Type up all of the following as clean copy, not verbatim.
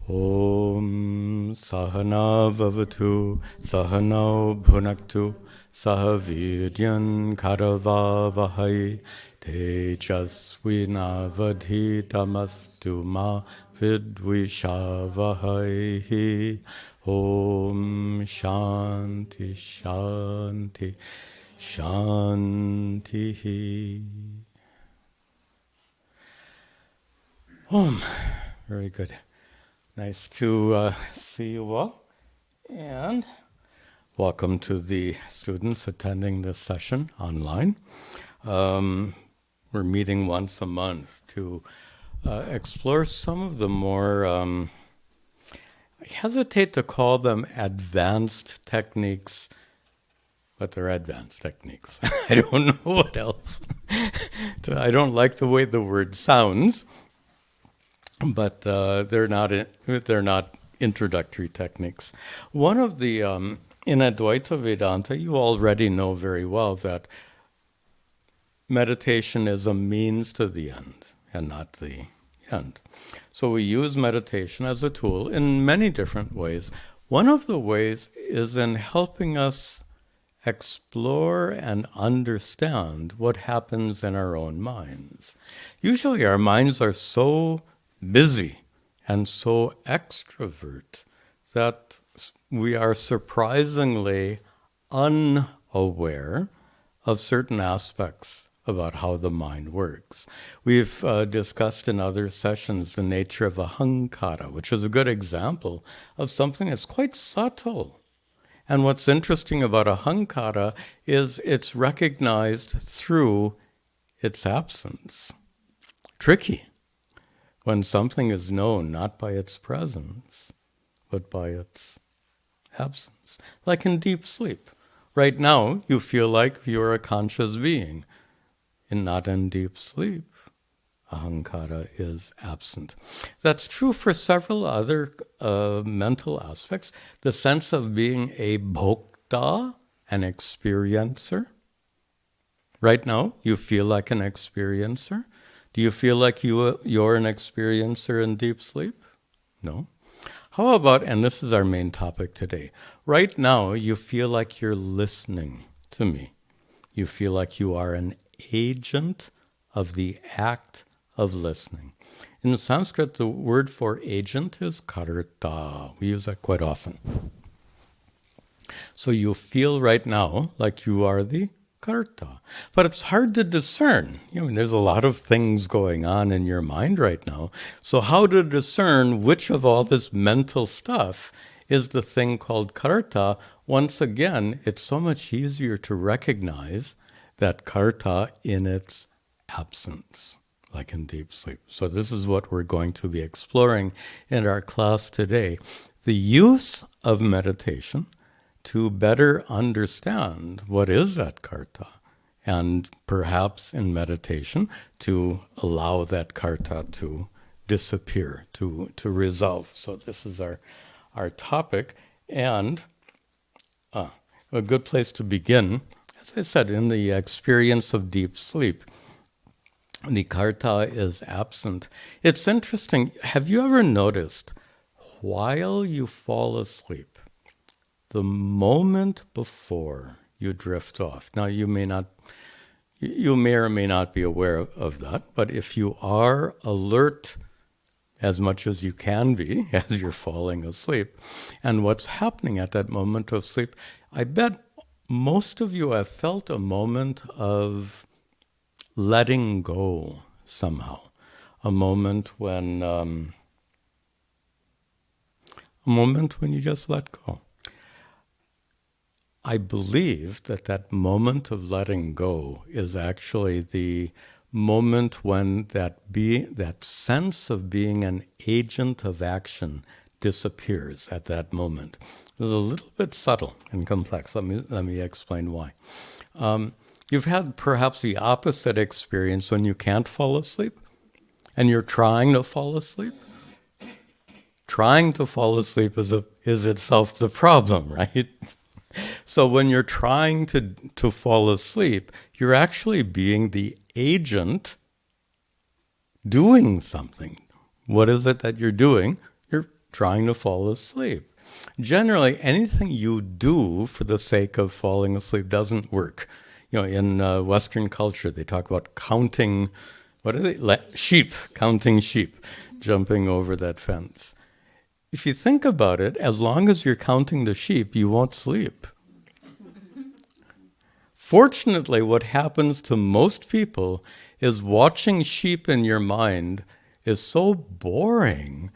Om Sahana Vavatu Sahano Bhunaktu Sahavidyan Karavavahai Tejasvinavadhitamastu ma vidvishavahai. Om Shanti Shanti Shanti. Om. Very good. Nice to see you all, and welcome to the students attending this session online. We're meeting once a month to explore some of the more, I hesitate to call them advanced techniques, but they're advanced techniques. I don't know what else. I don't like the way the word sounds. But they're not introductory techniques. One of the in Advaita Vedanta, you already know very well that meditation is a means to the end and not the end. So we use meditation as a tool in many different ways. One of the ways is in helping us explore and understand what happens in our own minds. Usually our minds are so busy and so extrovert that we are surprisingly unaware of certain aspects about how the mind works. We've discussed in other sessions the nature of ahankara, which is a good example of something that's quite subtle. And what's interesting about ahankara is it's recognized through its absence. Tricky. When something is known not by its presence, but by its absence. Like in deep sleep. Right now, you feel like you're a conscious being. Not in deep sleep, ahankara is absent. That's true for several other mental aspects. The sense of being a bhokta, an experiencer. Right now, you feel like an experiencer. Do you feel like you're an experiencer in deep sleep? No. How about, and this is our main topic today, right now you feel like you're listening to me. You feel like you are an agent of the act of listening. In Sanskrit, the word for agent is karta. We use that quite often. So you feel right now like you are the Karta. But it's hard to discern. There's a lot of things going on in your mind right now. So how to discern which of all this mental stuff is the thing called Karta? Once again, it's so much easier to recognize that Karta in its absence, like in deep sleep. So this is what we're going to be exploring in our class today. The use of meditation to better understand what is that karta, and perhaps in meditation to allow that karta to disappear, to resolve. So this is our topic, and a good place to begin, as I said, in the experience of deep sleep. The karta is absent. It's interesting. Have you ever noticed while you fall asleep, the moment before you drift off. Now, you may or may not be aware of that, but if you are alert as much as you can be as you're falling asleep, and what's happening at that moment of sleep, I bet most of you have felt a moment of letting go somehow, a moment when you just let go. I believe that moment of letting go is actually the moment when that sense of being an agent of action disappears at that moment. It's a little bit subtle and complex. Let me explain why. You've had perhaps the opposite experience when you can't fall asleep and you're trying to fall asleep. Trying to fall asleep is itself the problem, right? So when you're trying to fall asleep, you're actually being the agent doing something. What is it that you're doing? You're trying to fall asleep. Generally, anything you do for the sake of falling asleep doesn't work. You know, in Western culture, they talk about counting, what are they? Sheep, counting sheep, jumping over that fence. If you think about it, as long as you're counting the sheep, you won't sleep. Fortunately, what happens to most people is watching sheep in your mind is so boring.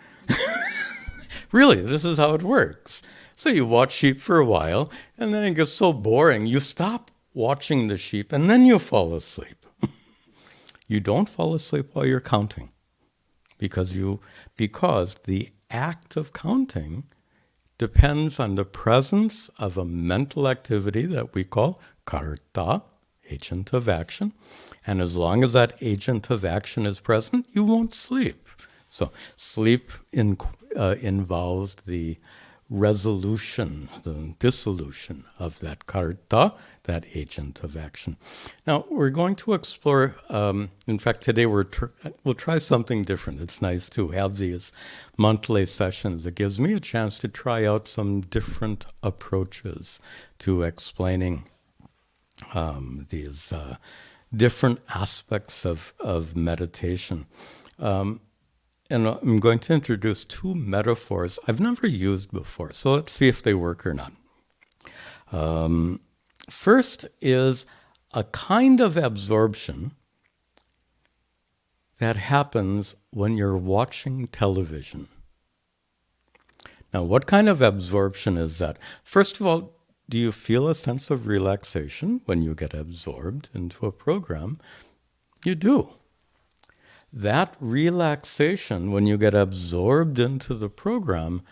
Really, this is how it works. So you watch sheep for a while, and then it gets so boring, you stop watching the sheep, and then you fall asleep. You don't fall asleep while you're counting, because the act of counting depends on the presence of a mental activity that we call Karta, agent of action. And as long as that agent of action is present, you won't sleep. So sleep involves the resolution, the dissolution of that Karta, that agent of action. Now, we're going to explore, in fact, today we'll try something different. It's nice to have these monthly sessions. It gives me a chance to try out some different approaches to explaining these different aspects of meditation. And I'm going to introduce two metaphors I've never used before. So let's see if they work or not. First is a kind of absorption that happens when you're watching television. Now, what kind of absorption is that? First of all, do you feel a sense of relaxation when you get absorbed into a program? You do. That relaxation, when you get absorbed into the program,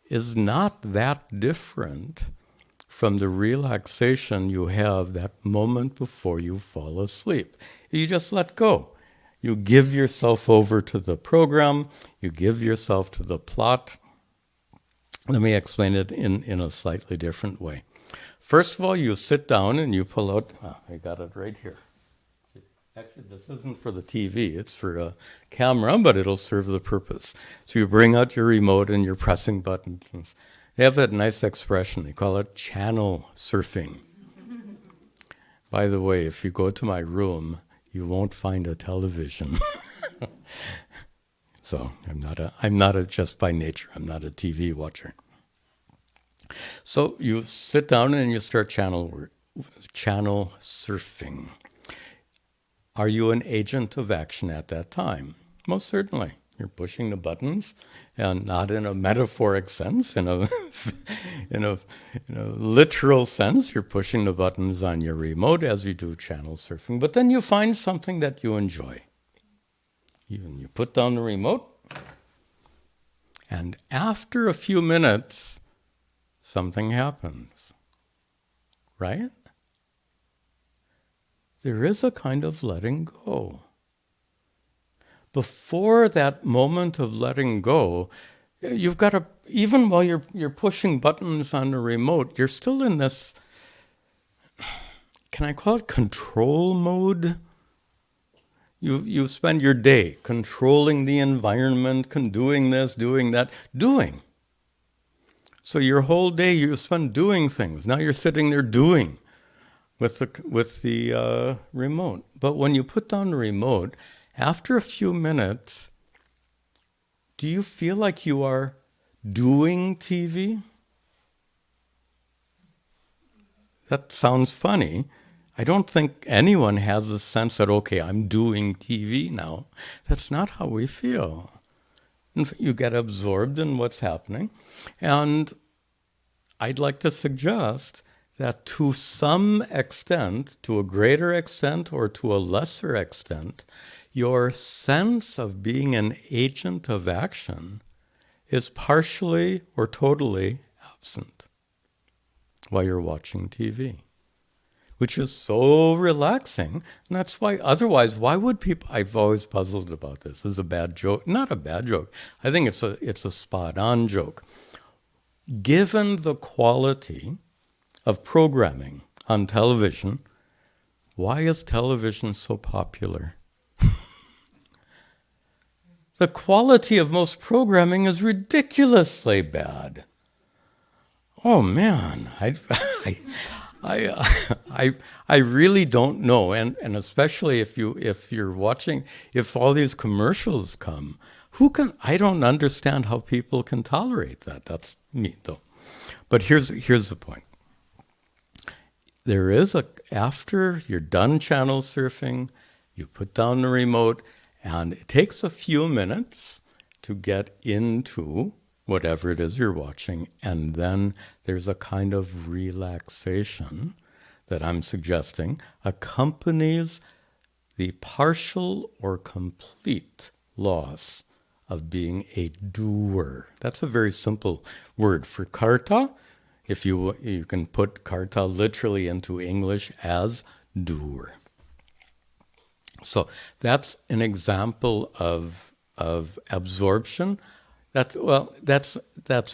is not that different from the relaxation you have that moment before you fall asleep. You just let go. You give yourself over to the program. You give yourself to the plot. Let me explain it in a slightly different way. First of all, you sit down and you pull out, I got it right here. Actually, this isn't for the TV, it's for a camera, but it'll serve the purpose. So you bring out your remote and you're pressing buttons. They have that nice expression, they call it channel surfing. By the way, if you go to my room, you won't find a television. So I'm not just by nature, I'm not a TV watcher. So you sit down and you start channel surfing. Are you an agent of action at that time? Most certainly. You're pushing the buttons, and not in a metaphoric sense, in a literal sense. You're pushing the buttons on your remote as you do channel surfing. But then you find something that you enjoy. You put down the remote, and after a few minutes, something happens. Right? There is a kind of letting go. Before that moment of letting go, you've got to, even while you're pushing buttons on the remote, you're still in this, can I call it control mode? You spend your day controlling the environment, doing this, doing that, doing. So your whole day you spend doing things. Now you're sitting there doing with the remote. But when you put down the remote, after a few minutes, do you feel like you are doing TV? That sounds funny. I don't think anyone has a sense that, okay, I'm doing TV now. That's not how we feel. You get absorbed in what's happening. And I'd like to suggest that to some extent, to a greater extent or to a lesser extent, your sense of being an agent of action is partially or totally absent while you're watching TV, which is so relaxing. And that's why, otherwise, why would people, I've always puzzled about this. This is a bad joke. Not a bad joke. I think it's a spot-on joke. Given the quality of programming on television, why is television so popular? The quality of most programming is ridiculously bad. Oh man, I really don't know, and especially if you're watching, if all these commercials come, I don't understand how people can tolerate that. That's me though. But here's the point. After you're done channel surfing, you put down the remote, and it takes a few minutes to get into whatever it is you're watching, and then there's a kind of relaxation that I'm suggesting accompanies the partial or complete loss of being a doer. That's a very simple word for Karta. If you can put Karta literally into English as doer. So that's an example of absorption. That's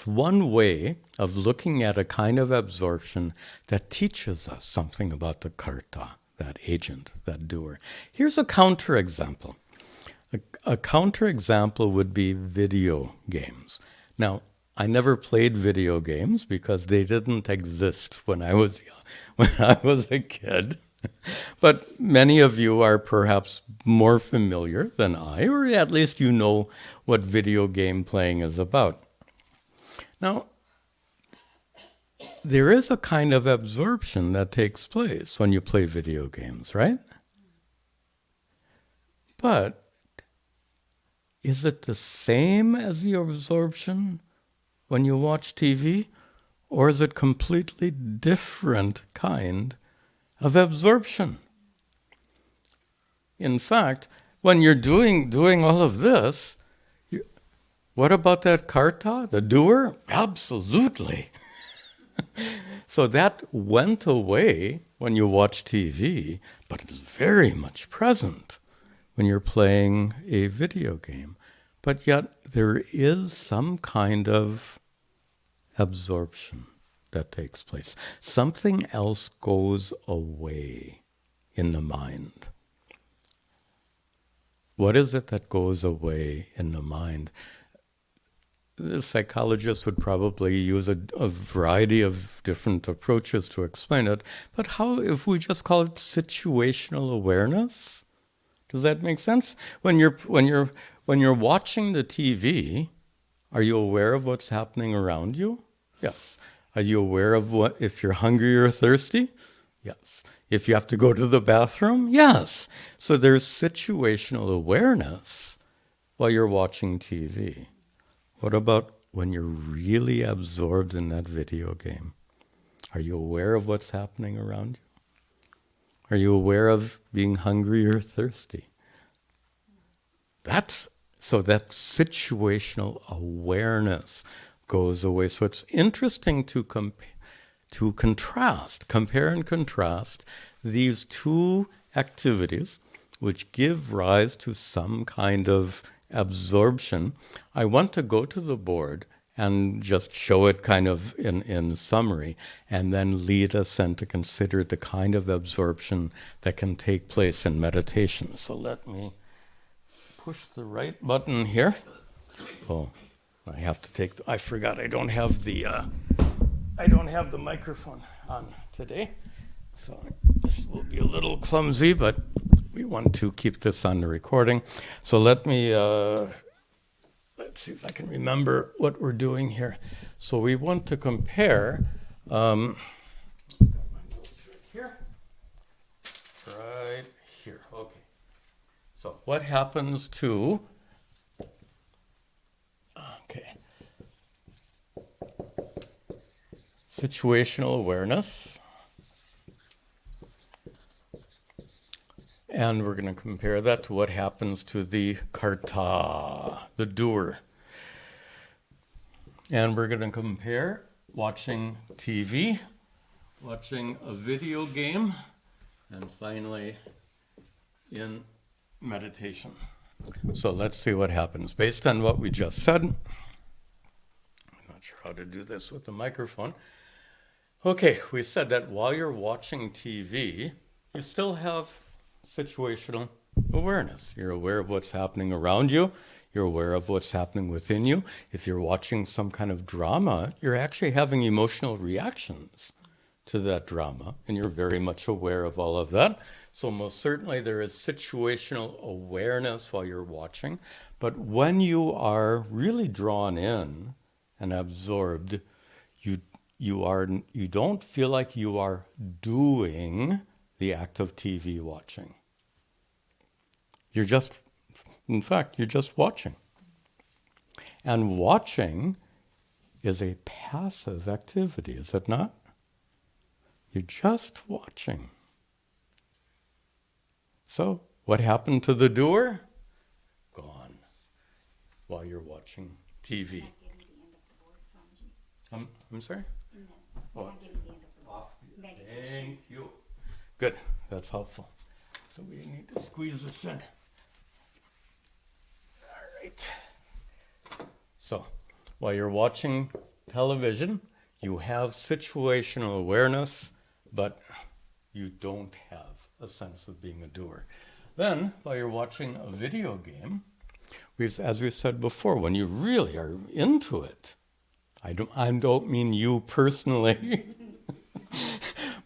one way of looking at a kind of absorption that teaches us something about the Karta, that agent, that doer. Here's a counterexample. A counterexample would be video games. Now, I never played video games because they didn't exist when I was a kid. But many of you are perhaps more familiar than I, or at least you know what video game playing is about. Now, there is a kind of absorption that takes place when you play video games, right? But is it the same as the absorption when you watch TV, or is it completely different kind of absorption? In fact, when you're doing all of this, what about that Karta, the doer? Absolutely. So that went away when you watch TV, but it's very much present when you're playing a video game. But yet there is some kind of absorption that takes place. Something else goes away in the mind. What is it that goes away in the mind? The psychologist would probably use a variety of different approaches to explain it, but how if we just call it situational awareness? Does that make sense? When you're watching the TV, are you aware of what's happening around you? Yes. Are you aware of what if you're hungry or thirsty? Yes. If you have to go to the bathroom? Yes. So there's situational awareness while you're watching TV. What about when you're really absorbed in that video game? Are you aware of what's happening around you? Are you aware of being hungry or thirsty? So that situational awareness goes away. So it's interesting to compare and contrast these two activities which give rise to some kind of absorption. I want to go to the board and just show it kind of in summary, and then lead us then to consider the kind of absorption that can take place in meditation. So let me push the right button here. Oh, I have to take. I forgot. I don't have the microphone on today, so this will be a little clumsy, but we want to keep this on the recording. So let me. Let's see if I can remember what we're doing here. So we want to compare. Right here. Okay. So what happens to? Okay. Situational awareness. And we're going to compare that to what happens to the Karta, the doer. And we're going to compare watching TV, watching a video game, and finally in meditation. So let's see what happens. Based on what we just said, I'm not sure how to do this with the microphone. Okay, we said that while you're watching TV, you still have situational awareness. You're aware of what's happening around you. You're aware of what's happening within you. If you're watching some kind of drama, you're actually having emotional reactions to that drama, and you're very much aware of all of that. So most certainly there is situational awareness while you're watching. But when you are really drawn in and absorbed, you don't feel like you are doing the act of TV watching. You're just, in fact, you're just watching. And watching is a passive activity, is it not? You're just watching. So, what happened to the doer? Gone. While you're watching TV. I'm sorry? What? Thank you. Good. That's helpful. So we need to squeeze this in. All right. So, while you're watching television, you have situational awareness, but you don't have a sense of being a doer. Then, while you're watching a video game, as we said before, when you really are into it, I don't mean you personally,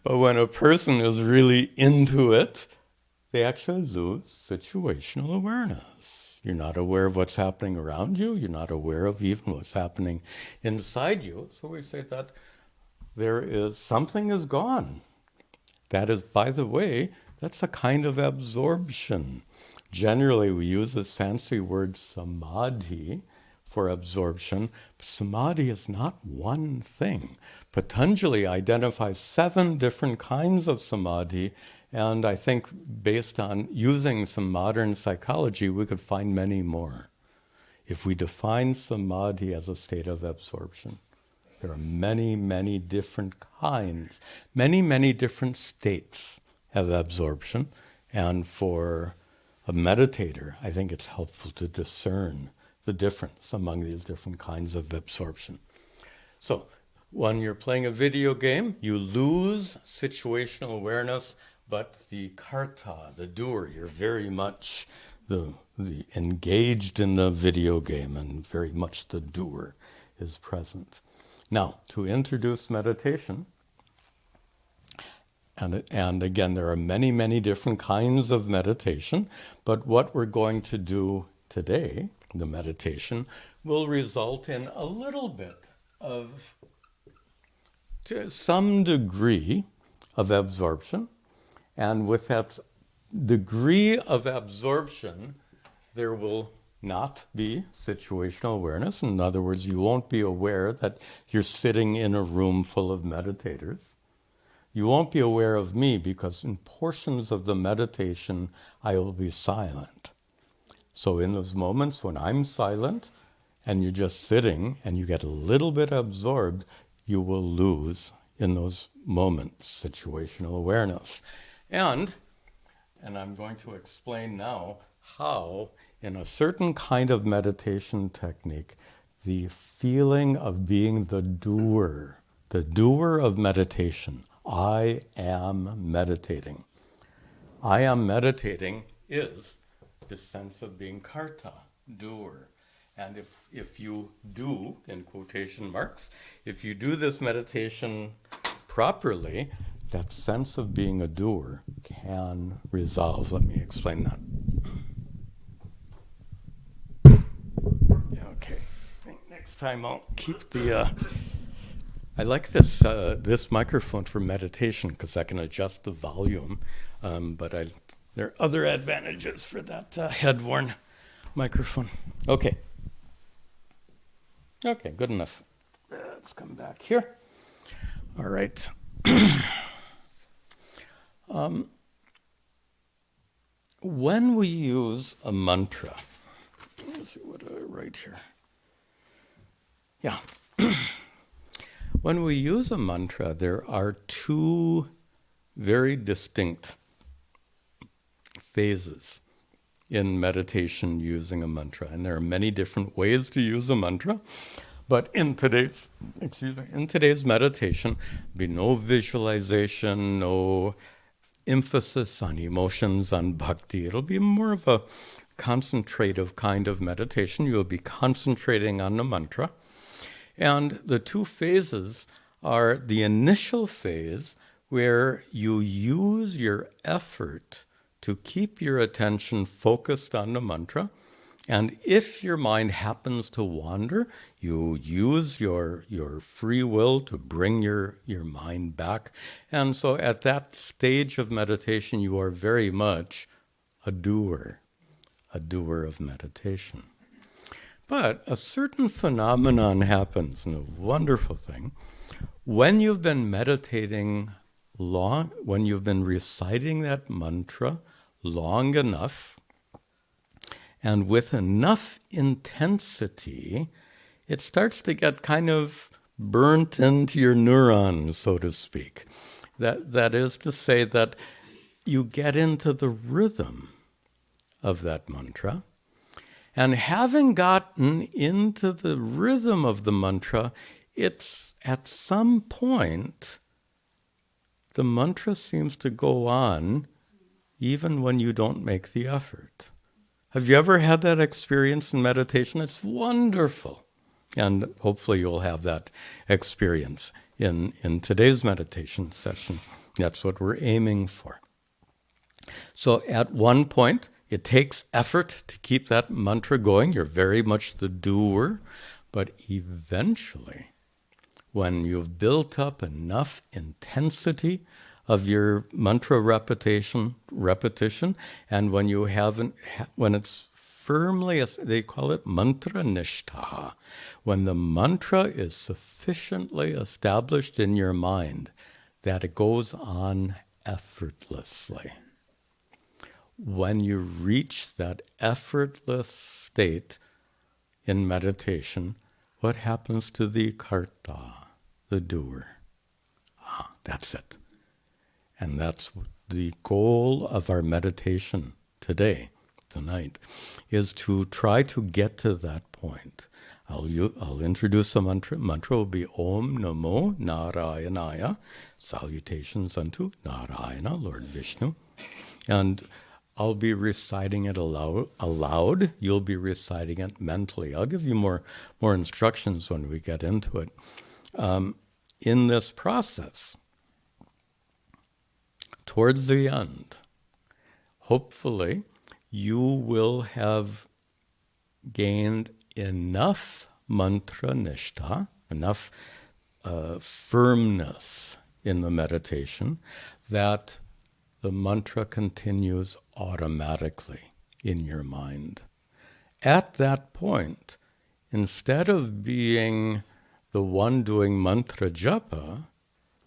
but when a person is really into it, they actually lose situational awareness. You're not aware of what's happening around you. You're not aware of even what's happening inside you. So we say that something is gone. That is, by the way, that's a kind of absorption. Generally, we use this fancy word samadhi for absorption. But samadhi is not one thing. Patanjali identifies 7 different kinds of samadhi, and I think based on using some modern psychology, we could find many more. If we define samadhi as a state of absorption, there are many, many different kinds, many, many different states of absorption. And for a meditator, I think it's helpful to discern the difference among these different kinds of absorption. So, when you're playing a video game, you lose situational awareness, but the karta, the doer, you're very much the engaged in the video game, and very much the doer is present. Now, to introduce meditation, and again, there are many, many different kinds of meditation, but what we're going to do today, the meditation, will result in a little bit of, to some degree, of absorption. And with that degree of absorption, there will not be situational awareness. In other words, you won't be aware that you're sitting in a room full of meditators. You won't be aware of me because in portions of the meditation, I will be silent. So in those moments when I'm silent and you're just sitting and you get a little bit absorbed, you will lose in those moments situational awareness. And I'm going to explain now how, in a certain kind of meditation technique, the feeling of being the doer of meditation, I am meditating. I am meditating is the sense of being karta, doer. And if you do, in quotation marks, if you do this meditation properly, that sense of being a doer can resolve. Let me explain that. Okay. Next time I'll keep the... I like this microphone for meditation because I can adjust the volume, but there are other advantages for that head-worn microphone. Okay. Okay, good enough. Let's come back here. All right. When we use a mantra, let's see what I write here. Yeah. When we use a mantra, there are 2 very distinct phases in meditation using a mantra. And there are many different ways to use a mantra. But in today's meditation, there'll be no visualization, no emphasis on emotions, on bhakti. It'll be more of a concentrative kind of meditation. You'll be concentrating on the mantra. And the two phases are the initial phase where you use your effort to keep your attention focused on the mantra. And if your mind happens to wander, you use your free will to bring your mind back. And so at that stage of meditation, you are very much a doer of meditation. But a certain phenomenon happens, and a wonderful thing. When you've been meditating long, when you've been reciting that mantra long enough, and with enough intensity, it starts to get kind of burnt into your neurons, so to speak. That is to say that you get into the rhythm of that mantra. And having gotten into the rhythm of the mantra, it's at some point, the mantra seems to go on even when you don't make the effort. Have you ever had that experience in meditation? It's wonderful. And hopefully you'll have that experience in today's meditation session. That's what we're aiming for. So at one point, it takes effort to keep that mantra going. You're very much the doer. But eventually, when you've built up enough intensity of your mantra repetition, and when you haven't, when it's firmly, they call it mantra nishta, when the mantra is sufficiently established in your mind that it goes on effortlessly. When you reach that effortless state in meditation, what happens to the karta, the doer? That's it. And that's the goal of our meditation tonight, is to try to get to that point. I'll introduce a mantra. Mantra will be Om Namo Narayanaya. Salutations unto Narayana, Lord Vishnu. And I'll be reciting it aloud. You'll be reciting it mentally. I'll give you more instructions when we get into it. In this process, towards the end, hopefully, you will have gained enough mantra nishta, enough firmness in the meditation that the mantra continues automatically in your mind. At that point, instead of being the one doing mantra japa,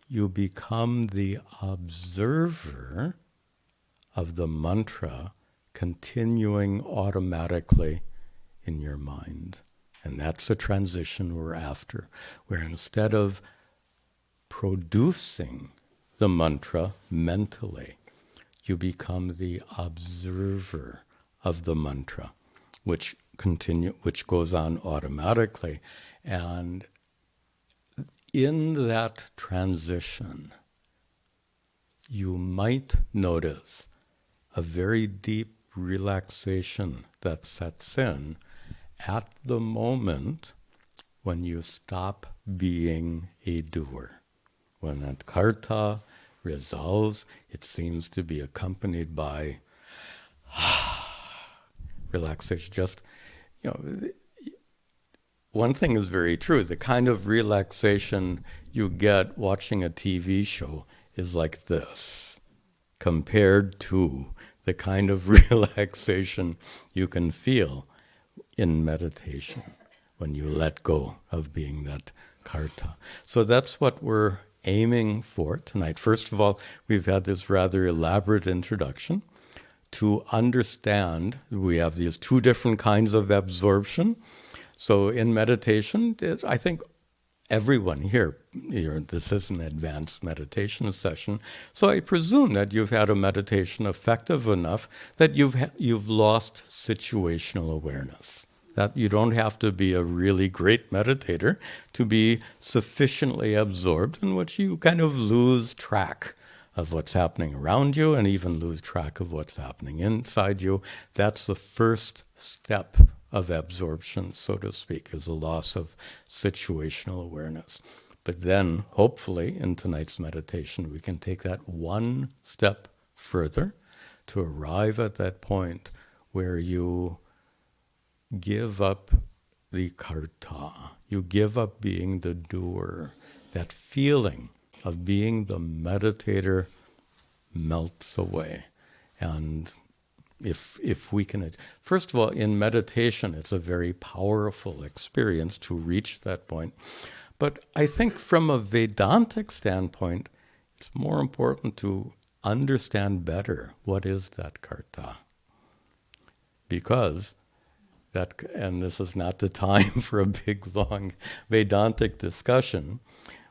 you become the observer of the mantra continuing automatically in your mind. And that's the transition we're after, where instead of producing the mantra mentally, you become the observer of the mantra, which goes on automatically. And in that transition, you might notice a very deep relaxation that sets in at the moment when you stop being a doer. When that karta resolves, it seems to be accompanied by relaxation. Just, one thing is very true. The kind of relaxation you get watching a TV show is like this, compared to the kind of relaxation you can feel in meditation when you let go of being that karta. So that's what we're aiming for tonight. First of all, we've had this rather elaborate introduction to understand we have these two different kinds of absorption. So in meditation, I think everyone here, this is an advanced meditation session, so I presume that you've had a meditation effective enough that you've lost situational awareness. That you don't have to be a really great meditator to be sufficiently absorbed in which you kind of lose track of what's happening around you and even lose track of what's happening inside you. That's the first step of absorption, so to speak, is a loss of situational awareness. But then, hopefully, in tonight's meditation, we can take that one step further to arrive at that point where you give up the karta. You give up being the doer. That feeling of being the meditator melts away. And if we can, first of all, in meditation, it's a very powerful experience to reach that point. But I think from a Vedantic standpoint, it's more important to understand better what is that karta. Because that, and this is not the time for a big, long Vedantic discussion,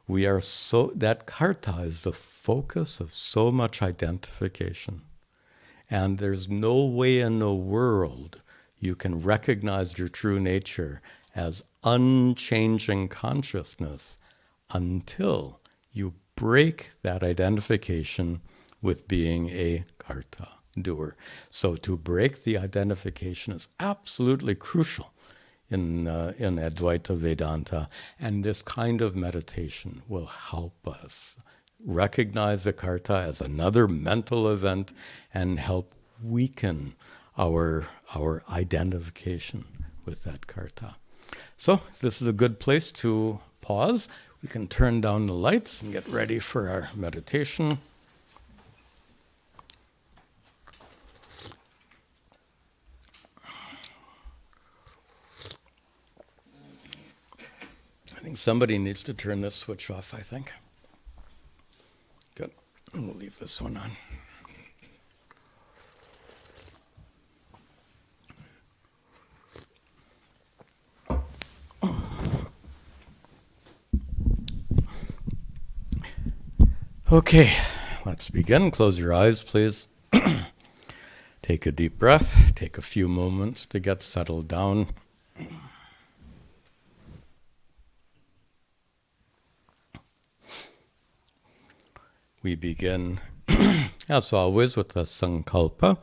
we are so, that karta is the focus of so much identification. And there's no way in the world you can recognize your true nature as unchanging consciousness until you break that identification with being a karta, doer. So to break the identification is absolutely crucial in Advaita Vedanta. And this kind of meditation will help us recognize the karta as another mental event and help weaken our identification with that karta. So this is a good place to pause. We can turn down the lights and get ready for our meditation. I think somebody needs to turn this switch off, I think. Good. And we'll leave this one on. Okay, let's begin. Close your eyes, please. Take a deep breath. Take a few moments to get settled down. We begin, as always, with a sankalpa,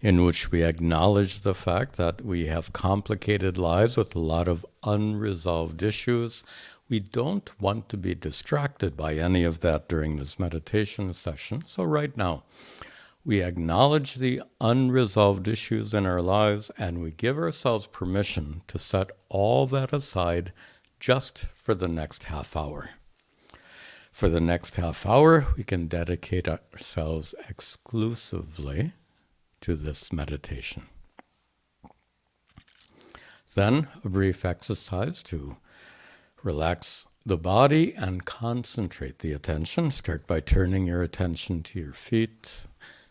in which we acknowledge the fact that we have complicated lives with a lot of unresolved issues. We don't want to be distracted by any of that during this meditation session. So right now, we acknowledge the unresolved issues in our lives, and we give ourselves permission to set all that aside just for the next half hour. For the next half hour, we can dedicate ourselves exclusively to this meditation. Then, a brief exercise to relax the body and concentrate the attention. Start by turning your attention to your feet.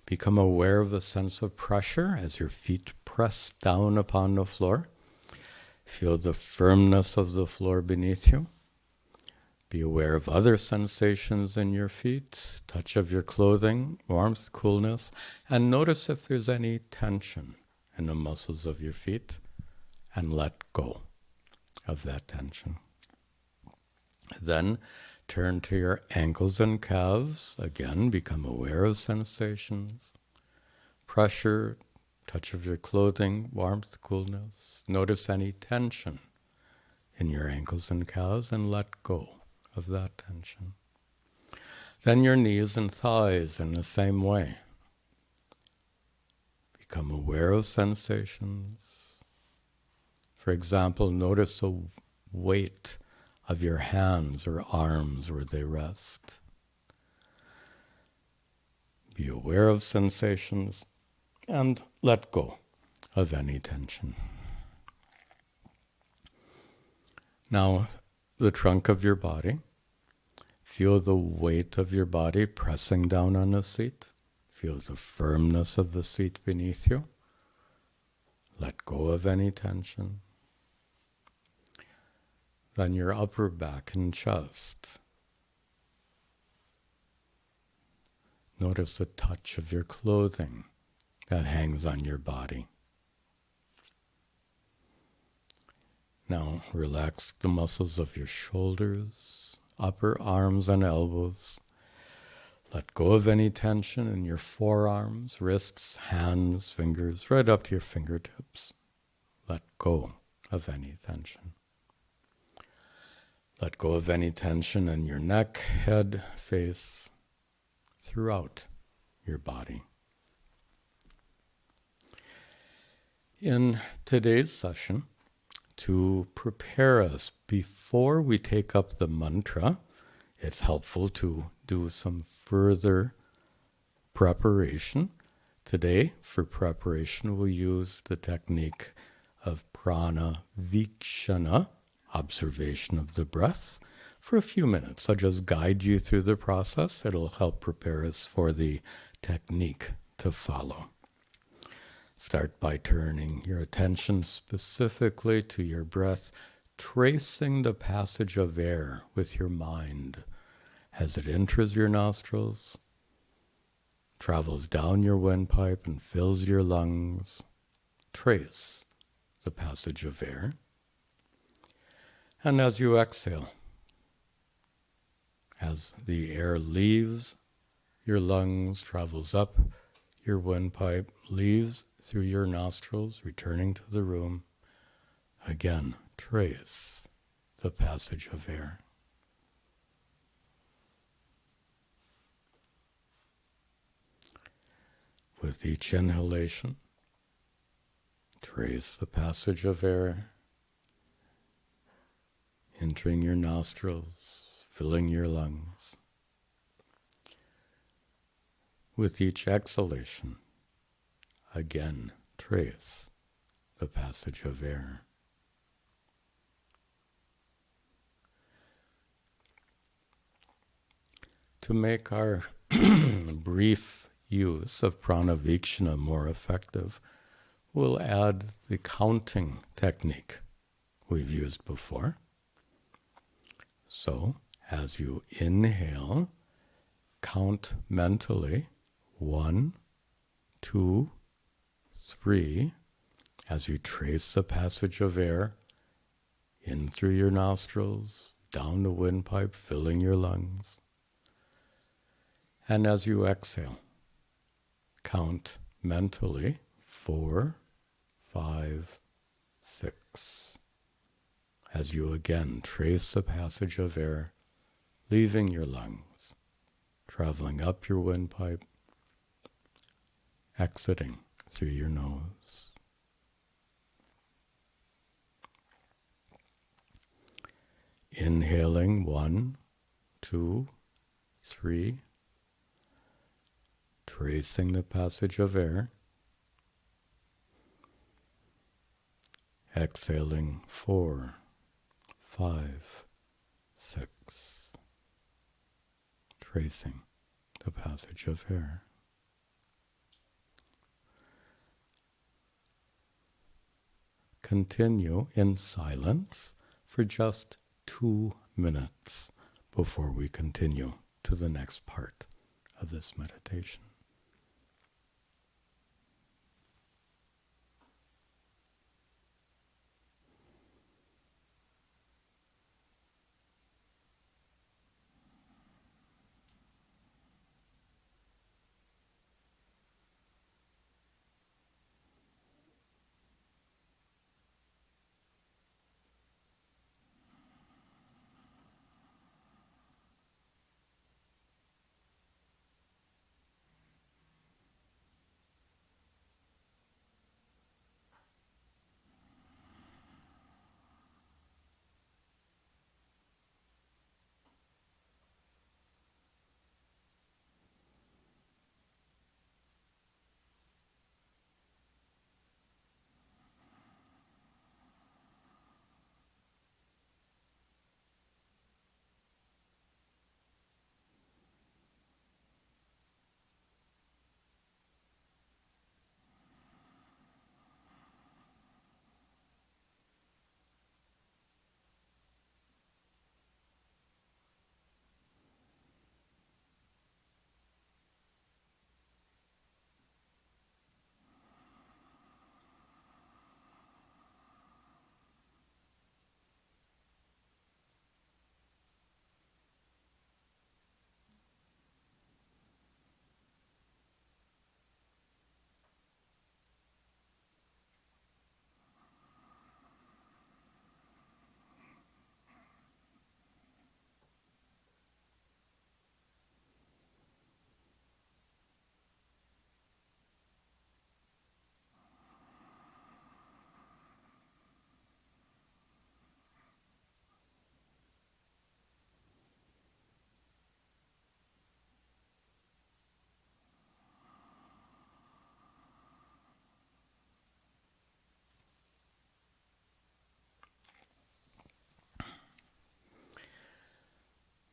Become aware of the sense of pressure as your feet press down upon the floor. Feel the firmness of the floor beneath you. Be aware of other sensations in your feet, touch of your clothing, warmth, coolness, and notice if there's any tension in the muscles of your feet, and let go of that tension. Then turn to your ankles and calves. Again, become aware of sensations, pressure, touch of your clothing, warmth, coolness. Notice any tension in your ankles and calves, and let go of that tension. Then your knees and thighs in the same way. Become aware of sensations. For example, notice the weight of your hands or arms where they rest. Be aware of sensations and let go of any tension. Now, the trunk of your body. Feel the weight of your body pressing down on the seat. Feel the firmness of the seat beneath you. Let go of any tension. Then your upper back and chest. Notice the touch of your clothing that hangs on your body. Now relax the muscles of your shoulders, upper arms and elbows. Let go of any tension in your forearms, wrists, hands, fingers, right up to your fingertips. Let go of any tension. Let go of any tension in your neck, head, face, throughout your body. In today's session, to prepare us before we take up the mantra, it's helpful to do some further preparation. Today, for preparation, we'll use the technique of prana vikshana, observation of the breath, for a few minutes. I'll just guide you through the process. It'll help prepare us for the technique to follow. Start by turning your attention specifically to your breath, tracing the passage of air with your mind as it enters your nostrils, travels down your windpipe and fills your lungs. Trace the passage of air. And as you exhale, as the air leaves your lungs, travels up your windpipe, leaves through your nostrils, returning to the room, again, trace the passage of air. With each inhalation, trace the passage of air, entering your nostrils, filling your lungs. With each exhalation, again, trace the passage of air. To make our brief use of prana vikshana more effective, we'll add the counting technique we've used before. So, as you inhale, count mentally 1, 2, 3, as you trace the passage of air in through your nostrils, down the windpipe, filling your lungs. And as you exhale, count mentally 4, 5, 6, as you again trace the passage of air, leaving your lungs, traveling up your windpipe, exiting through your nose. Inhaling 1, 2, 3, tracing the passage of air. Exhaling 4, 5, 6, tracing the passage of air. Continue in silence for just 2 minutes before we continue to the next part of this meditation.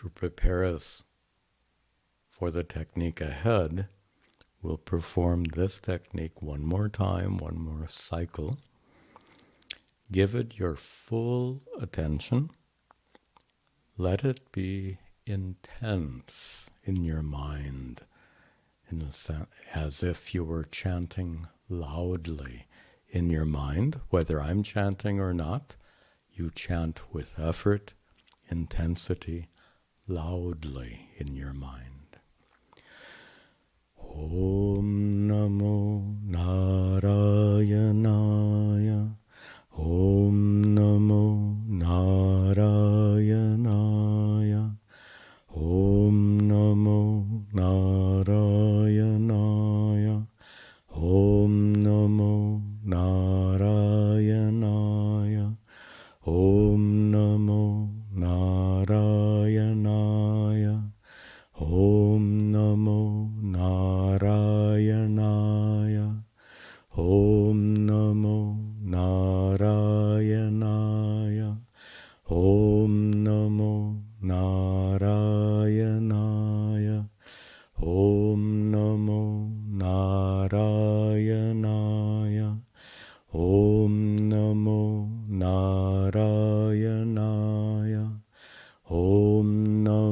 to prepare us for the technique ahead, we'll perform this technique one more time, one more cycle. Give it your full attention. Let it be intense in your mind, as if you were chanting loudly in your mind. Whether I'm chanting or not, you chant with effort, intensity, loudly in your mind. Om Namo Narayanaya. Om Namo Narayanaya. Om Namo Narayanaya. Om Namo Narayanaya. Om Namo Narayanaya. Om Namo Narayanaya. Om Namo Narayanaya. Om Namo Narayanaya. Om Namo Narayanaya. Om Namo Narayanaya. Om Namo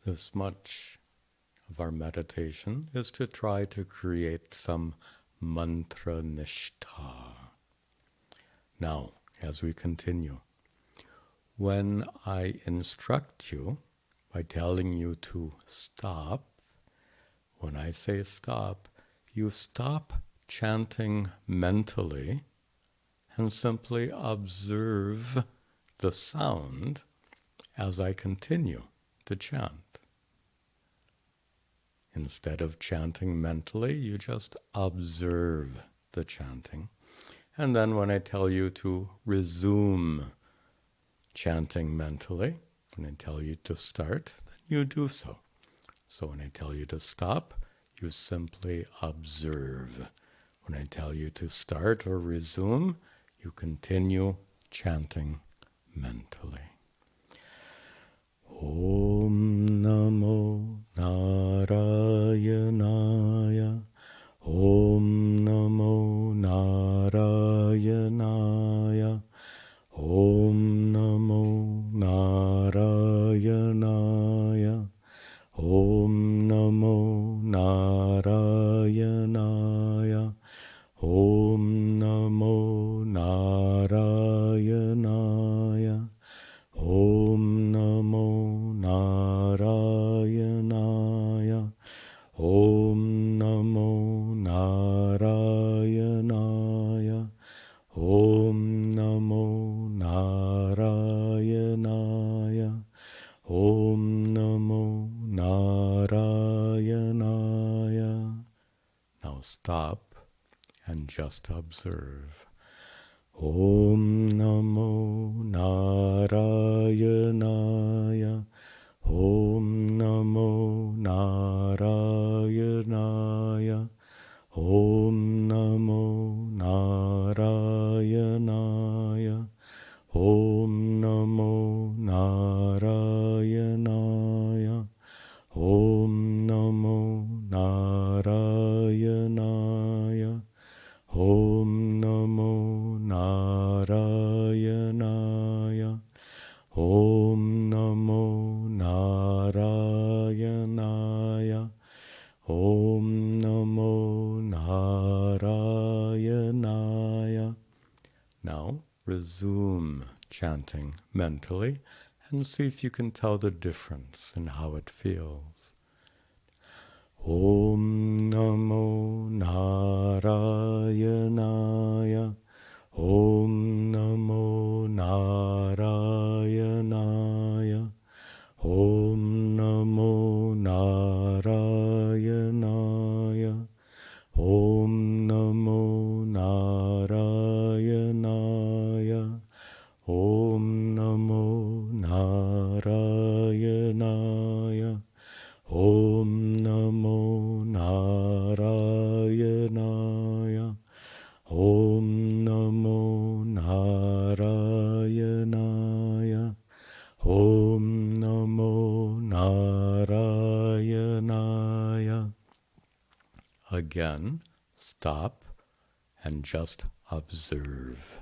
this much of our meditation is to try to create some mantra nishta. Now, as we continue, when I instruct you by telling you to stop, when I say stop, you stop chanting mentally and simply observe the sound as I continue to chant. Instead of chanting mentally, you just observe the chanting. And then when I tell you to resume chanting mentally, when I tell you to start, then you do so. So when I tell you to stop, you simply observe. When I tell you to start or resume, you continue chanting mentally. Om Namo Narayanaya. Om Namo Narayanaya. Om Namo Narayanaya. Om Namo Narayanaya. Om Namo Narayanaya. Om Namo Narayanaya. Om Namo Narayanaya. Om Namo Narayanaya. Om Namo Narayanaya. Now stop and just observe. Om Namo Narayanaya. Om Namo Narayanaya. Om Namo Narayanaya. Om Namo Narayanaya. Om Namo Narayanaya. Om Namo Narayanaya. Om Namo Narayanaya. Om Namo Narayanaya. Now resume chanting mentally and see if you can tell the difference in how it feels. Om Namo Narayanaya. Om Namo Narayanaya. Om Namo Narayanaya. Om Namo Narayanaya. Om Namo Narayanaya. Om Namo Narayanaya. Om Namo Narayanaya. Om Namo Narayanaya. Again, stop and just observe.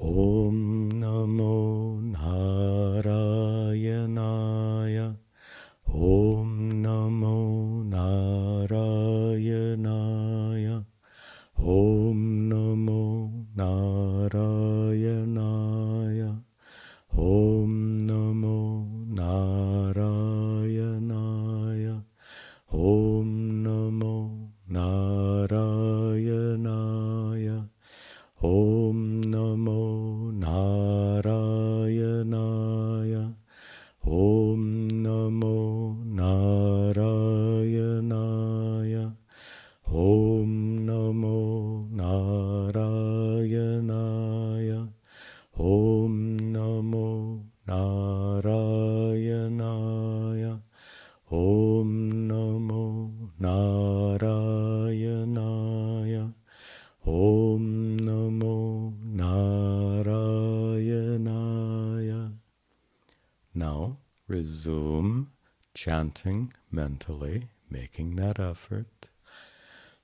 Om Namo Narayanaya. Om Namo Narayanaya. Om Namo Narayanaya. Om Namo Narayanaya. Om Namo Narayanaya. Om Namo Narayanaya. Om Namo Narayanaya. Om Namo Narayanaya. Om Namo Narayanaya. Om Namo Narayanaya. Om Namo Narayanaya. Now resume chanting mentally, making that effort.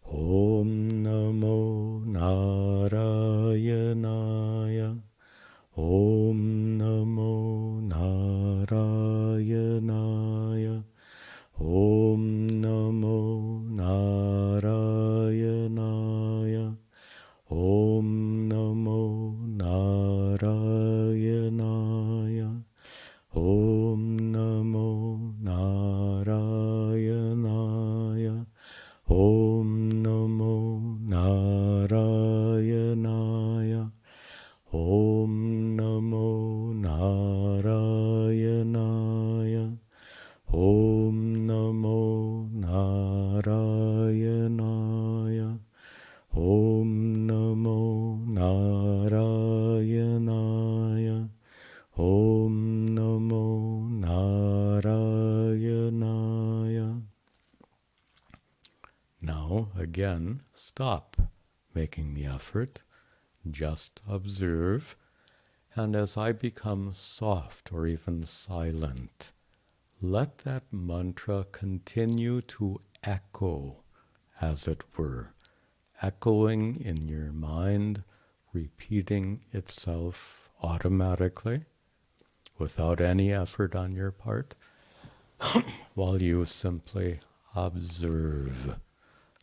Om Namo Narayanaya. Om Namo Narayanaya. again, stop making the effort, just observe, and as I become soft or even silent, let that mantra continue to echo, as it were, echoing in your mind, repeating itself automatically, without any effort on your part, while you simply observe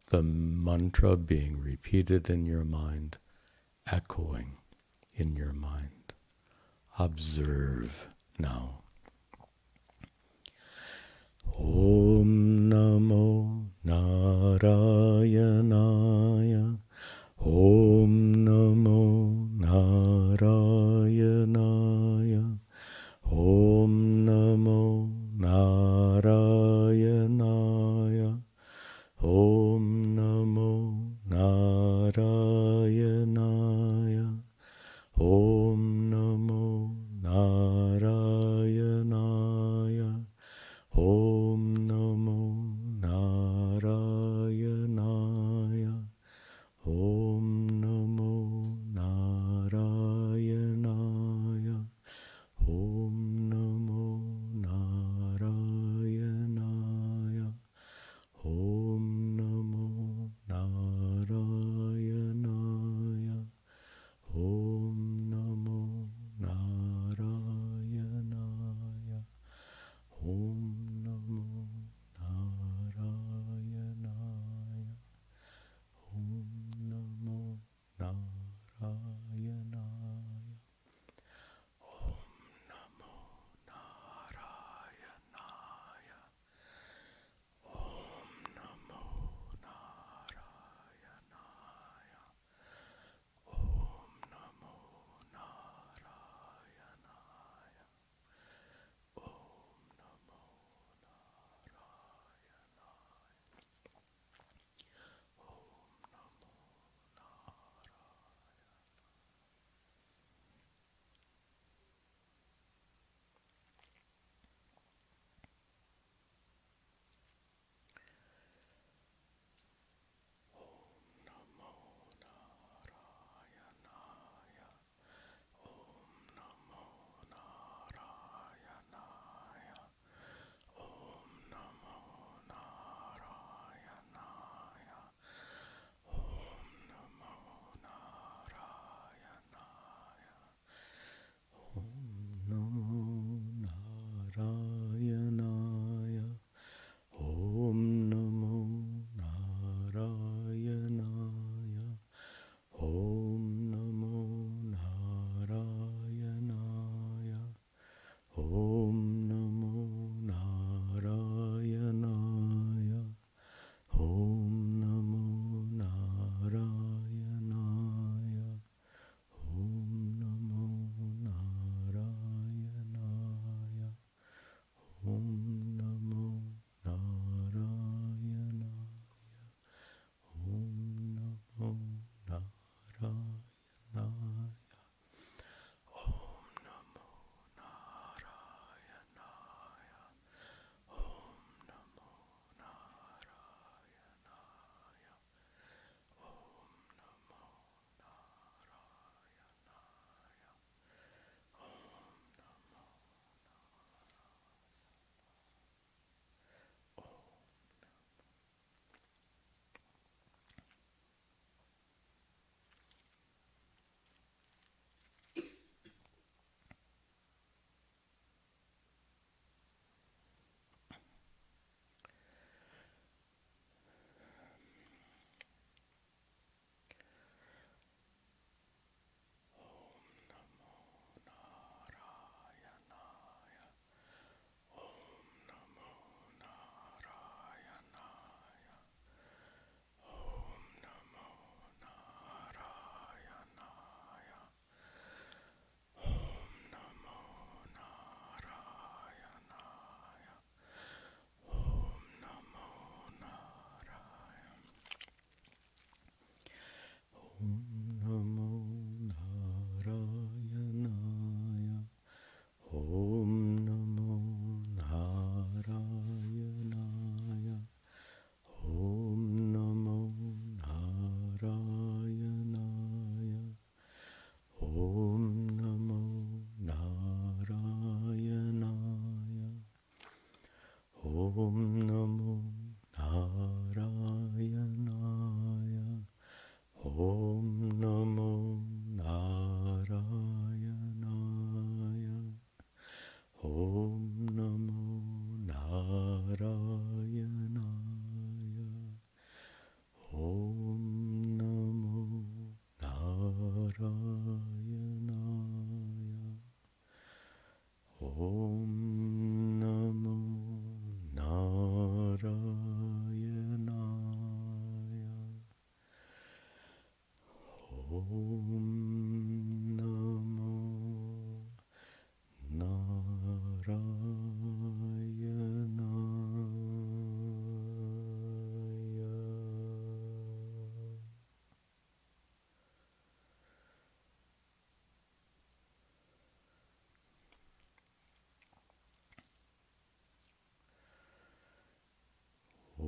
the mantra being repeated in your mind, echoing in your mind. Observe now. Om Namo Narayanaya. Om Namo Narayanaya. Om Namo Narayanaya. Om Namo Narayanaya. Om Namo Narayanaya.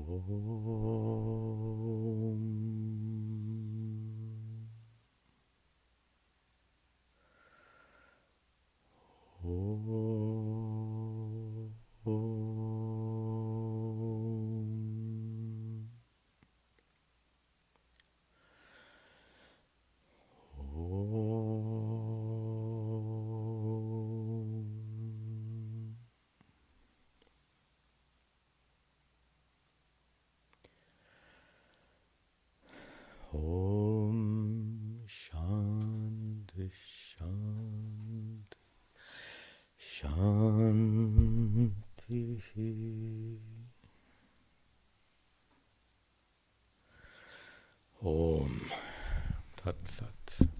Om Shanti Shanti Shanti. Om Tat Sat.